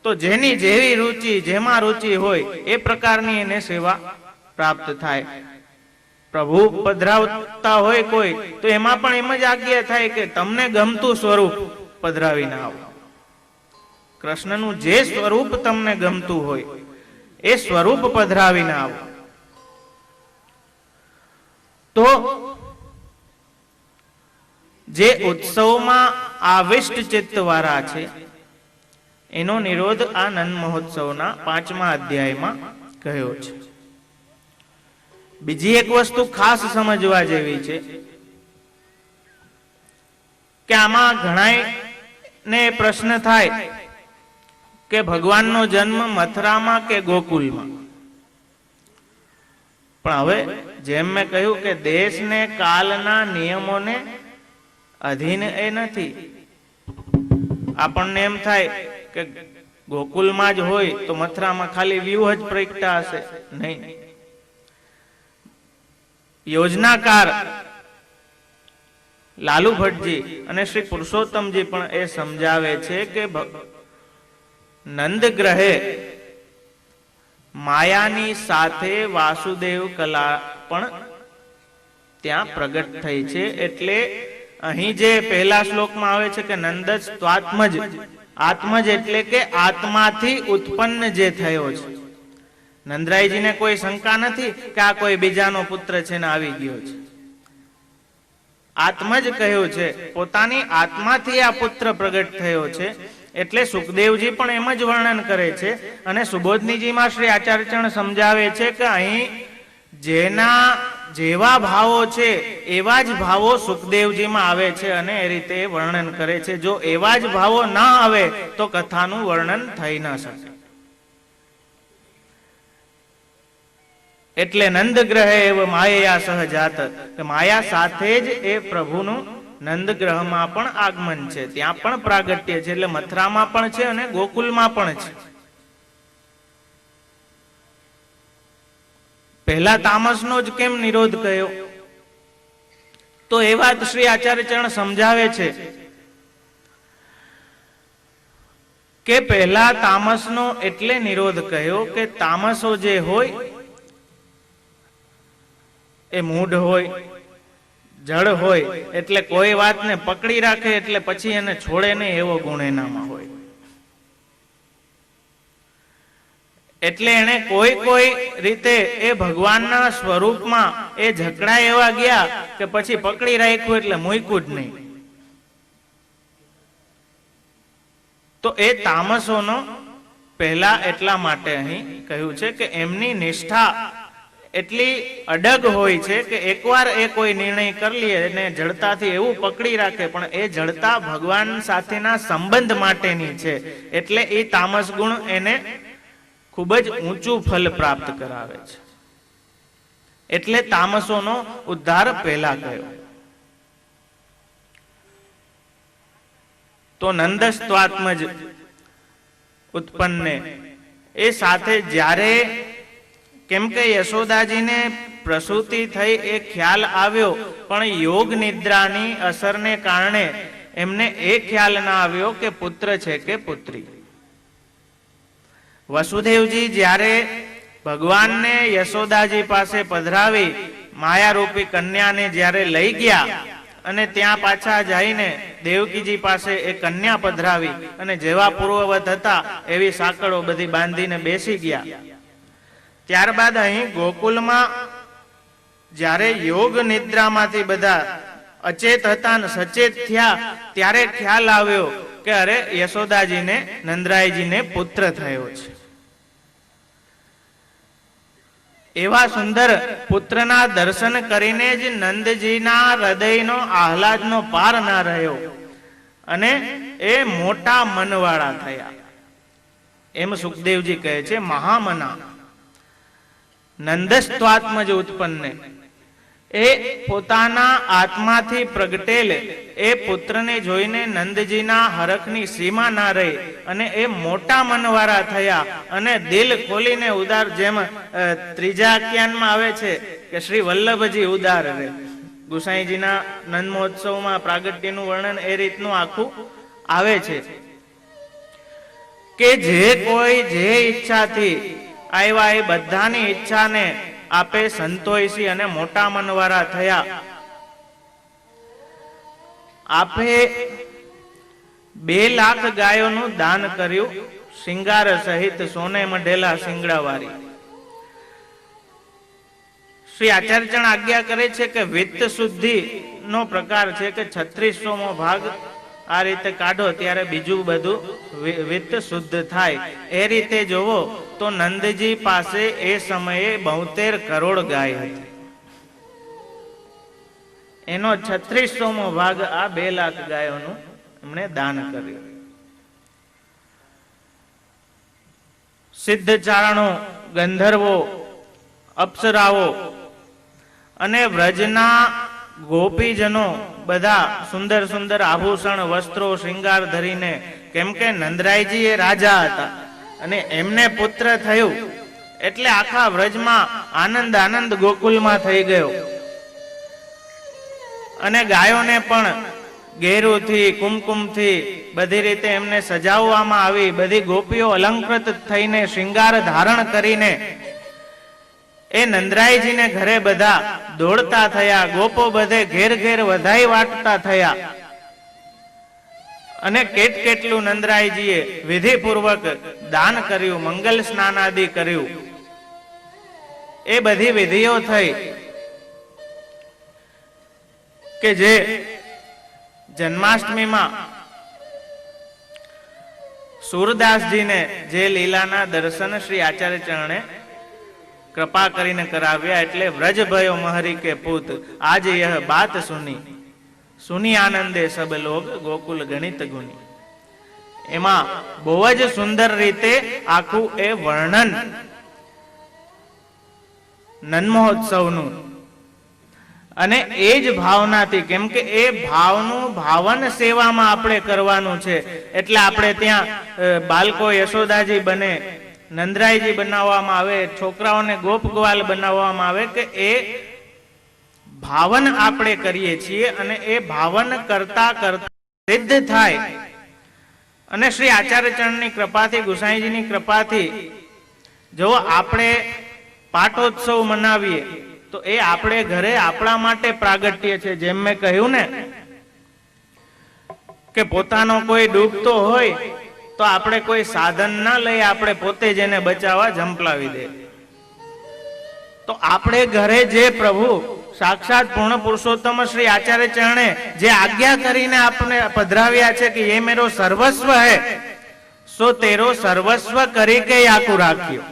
તો જેની જેવી રુચિ, જેમાં રુચિ હોય એ પ્રકારની એને સેવા પ્રાપ્ત થાય. પ્રભુ પધરાવતા હોય કોઈ, તો એમાં પણ એમ જ આજ્ઞા થાય કે તમને ગમતું સ્વરૂપ પધરાવીને આવો. કૃષ્ણનું જે સ્વરૂપ તમને ગમતું હોય એ સ્વરૂપ પધરાવીને આવો. તો જે ઉત્સવમાં આવિષ્ટ ચિત્ત વાળા છે એનો નિરોધ આ નંદ મહોત્સવના 5મા અધ્યાયમાં કહ્યો છે. બીજી એક વસ્તુ ખાસ સમજવા જેવી છે કે આમાં ઘણાય ને પ્રશ્ન થાય કે ભગવાનનો જન્મ મથુરામાં કે ગોકુલમાં. પણ હવે જેમ મેં કહ્યું કે દેશ ને કાલના નિયમોને અધીન એ નથી. આપણને એમ થાય કે ગોકુલમાં જ હોય તો મથુરામાં ખાલી વ્યૂહ જ પ્રગટા હશે. નહીં, યોજનાકાર લાલુ ભટ્ટજી અને શ્રી પુરુષોત્તમજી પણ એ સમજાવે છે કે નંદ ગ્રહે માયાની સાથે વાસુદેવ કલા પણ ત્યાં પ્રગટ થઈ છે. એટલે અહીં જે પહેલા શ્લોકમાં આવે છે કે નંદ સ્વાત્મજ, આત્મજ એટલે કે આત્માથી ઉત્પન્ન જે થયો છે. નંદરાયજીને કોઈ શંકા નથી કે આ કોઈ બીજાનો પુત્ર છે ને આવી ગયો છે. આત્મજ કહ્યું છે, પોતાની આત્માથી આ પુત્ર પ્રગટ થયો છે. એટલે સુખદેવજી પણ એમ જ વર્ણન કરે છે. અને સુબોધનીજીમાં શ્રી આચાર્યચરણ સમજાવે છે કે અહીં જેના જેવા ભાવો છે એવા જ ભાવો સુખદેવજીમાં આવે છે અને એ રીતે વર્ણન કરે છે. જો એવા જ ભાવો ના આવે તો કથાનું વર્ણન થઈ ન શકે. એટલે નંદ ગ્રહે એવ માયા સહજાત, માયા સાથે જ એ પ્રભુનું નંદ ગ્રહમાં પણ આગમન છે, ત્યાં પણ પ્રાગટ્ય છે. એટલે મથુરામાં પણ છે અને ગોકુલમાં પણ છે. પહેલા તામસનો જ કેમ નિરોધ કયો? તો એ વાત શ્રી આચાર્યચરણ સમજાવે છે કે પહેલા તામસનો એટલે નિરોધ કયો કે તામસો જે હોય એ મૂઢ હોય, જડ હોય, એટલે કોઈ વાતને પકડી રાખે એટલે પછી એને છોડે નહીં એવો ગુણ એનામાં હોય. એટલે એને કોઈ રીતે એ ભગવાનના સ્વરૂપમાં એ ઝઘડા એવા ગયા કે પછી પકડી રાખ્યું એટલે મૂક્યું જ નહીં. તો એ તામસોનો પહેલા એટલા માટે અહીં કહ્યું છે કે એમની નિષ્ઠા એટલી અડગ હોય છે કે એકવાર એ કોઈ નિર્ણય કરી લે અને જડતાથી એવું પકડી રાખે, પણ એ જડતા ભગવાન સાથેના સંબંધ માટેની છે. એટલે એ તામસ ગુણ એને ખૂબ જ ઊંચું ફલ પ્રાપ્ત કરાવે છે. એટલે તામસોનો ઉદ્ધાર પહેલા કયો. તો નંદસ્ત્વાત્મજ ઉત્પન્ને એ સાથે જ્યારે કેમ કે યશોદાજીને પ્રસૂતિ થઈ એ ખ્યાલ આવ્યો, પણ યોગ નિદ્રાની અસરને કારણે એમને એ ખ્યાલ ના આવ્યો કે પુત્ર છે કે પુત્રી. વસુદેવજી જ્યારે ભગવાનને યશોદાજી પાસે પધરાવી માયારૂપી કન્યાને જ્યારે લઈ ગયા અને ત્યાં પાછા જઈને દેવકીજી પાસે એ કન્યા પધરાવી અને જેવા પૂર્વવત હતા એવી સાંકળો બધી બાંધીને બેસી ગયા. ત્યારબાદ અહીં ગોકુલમાં જ્યારે યોગ નિદ્રામાંથી બધા અચેત હતા ને સચેત થયા ત્યારે ખ્યાલ આવ્યો કે અરે યશોદાજીને નંદરાયજીને પુત્ર થયો છે. એવા સુંદર પુત્રના દર્શન કરીને જ નંદજીના હૃદયનો આહલાદનો પાર ના રહ્યો અને એ મોટા મનવાળા થયા. એમ સુખદેવજી કહે છે, મહામના નંદસ્ત્વાત્મજ ઉત્પન્ને, એ પોતાના આત્માથી પ્રગટેલ એ પુત્રને જોઈને નંદજીના હરખની સીમા ના રહી અને એ મોટા મનવાળા થયા અને દિલ ખોલીને ઉદાર, જેમ ત્રીજા આખ્યાનમાં આવે છે કે શ્રી વલ્લભજી ઉદાર રે. ગુસાઈજીના નંદ મહોત્સવમાં પ્રાગટ્યનું વર્ણન એ રીતનું આખું આવે છે કે જે કોઈ જે ઈચ્છાથી આવ્યા એ બધાની ઈચ્છાને આપે સંતોષી અને મોટા મનવાળા થયા. આપે 2 લાખ ગાયોનું દાન કર્યું, શિંગાર સહિત સોને મઢેલા શિંગડાવાળી. શ્રી આચાર્યચરણ આજ્ઞા કરે છે કે વિત્ત શુદ્ધિ નો પ્રકાર છે કે 3600મો ભાગ આ રીતે કાઢો ત્યારે બીજું બધું વિત્ત શુદ્ધ થાય. એ રીતે જોવો તો નંદજી પાસે એ સમયે 72 કરોડ ગાય હતી. એનો 3600મો ભાગ આ 2 લાખ ગાયોનું એમણે દાન કર્યું. સિદ્ધ ચારણો, ગંધર્વો, અપ્સરાઓ અને વ્રજના ગોપીજનો બધા સુંદર સુંદર આભૂષણ, વસ્ત્રો, શ્રૃંગાર ધરીને, કેમ કે નંદરાયજી એ રાજા હતા અને એમને પુત્ર થયું એટલે આખા વ્રજમાં આનંદ આનંદ ગોકુલમાં થઈ ગયો. અને ગાયોને પણ ગેરુથી, કુમકુમથી બધી રીતે એમને સજાવવામાં આવી. બધી ગોપીઓ અલંકૃત થઈને શ્રૃંગાર ધારણ કરીને એ નંદરાયજીને ઘરે બધા દોડતા થયા. ગોપો બધે ઘેર ઘેર વધાઈ વાટતા થયા અને કેટલું નંદરાયજીએ વિધિપૂર્વક દાન કર્યું, મંગલ સ્નાન આદિ કર્યું. એ બધી વિધિઓ થઈ કે જે જન્માષ્ટમીમાં સુરદાસજીને જે લીલાના દર્શન શ્રી આચાર્ય ચરણે કૃપા કરીને કરાવ્યા એટલે વ્રજ ભયો મહરી કે પૂત, આજ યહ બાત સુની આનંદે સબ લોગ ગોકુલ ગણિત ગુની. એમાં બહુ જ સુંદર રીતે આખું એ વર્ણન નંદ મહોત્સવનું અને એ જ ભાવનાથી, કેમ કે એ ભાવનું ભાવન સેવામાં આપણે કરવાનું છે. એટલે આપણે ત્યાં બાળકો યશોદાજી બને, નંદરાયજી બનાવવામાં આવે, છોકરાઓને ગોપ ગ્વાલ બનાવવામાં આવે કે એ ભાવન આપણે કરીએ છીએ અને એ ભાવન કરતા કરતા સિદ્ધ થાય. અને શ્રી આચાર્ય ચરણની કૃપાથી, ગુસાઈજીની કૃપાથી જો આપણે પાટોત્સવ મનાવીએ તો એ આપણે ઘરે આપણા માટે પ્રાગટ્ય છે. જેમ મેં કહ્યું ને કે પોતાનો કોઈ ડૂબતો હોય તો આપણે કોઈ સાધન ના લઈ, આપણે પોતે જ એને બચાવવા ઝંપલાવી દે. તો આપણે ઘરે જે પ્રભુ સાક્ષાત પૂર્ણ પુરુષોત્તમ શ્રી આચાર્ય ચરણે જે આજ્ઞા કરીને આપણે પધરાવ્યા છે કે એ મેરો સર્વસ્વ હૈ, સો તેરો સર્વસ્વ કરી કે આખું રાખ્યો.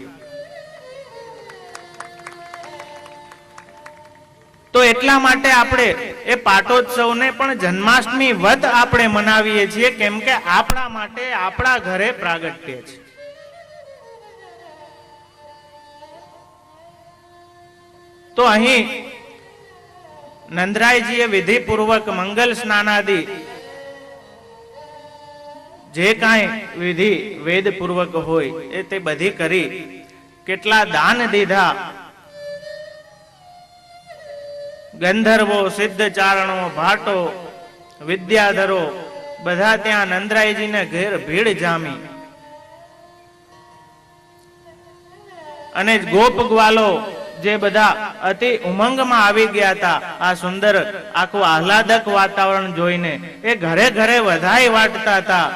તો એટલા માટે આપણે એ પાટોત્સવને પણ જન્માષ્ટમી વત આપણે મનાવીએ છીએ, કેમ કે આપણા માટે આપણા ઘરે પ્રાગટ્ય છે. તો અહીં નંદરાયજીએ વિધિપૂર્વક મંગલ સ્નાનાદિ જે કાંઈ વિધિ વેદ પૂર્વક હોય એ તે બધી કરી, કેટલા દાન દીધા, ગંધર્વો, સિદ્ધ ચારણો, ભાટો, વિદ્યાધરો બધા ત્યાં નંદરાયજીને ઘેર ભીડ જામી, અને ગોપ ગ્વાલો જે બધા અતિ ઉમંગમાં આવી ગયા હતા આ સુંદર આખું આહલાદક વાતાવરણ જોઈને, એ ઘરે ઘરે વધાઈ વાટતા હતા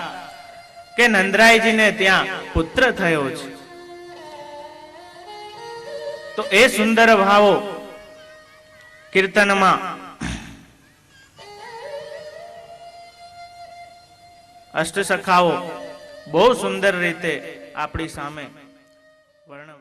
કે નંદરાયજીને ત્યાં પુત્ર થયો છે. તો એ સુંદર ભાવો કીર્તનમાં અષ્ટસખાઓ બહુ સુંદર રીતે આપણી સામે વર્ણવ્યા.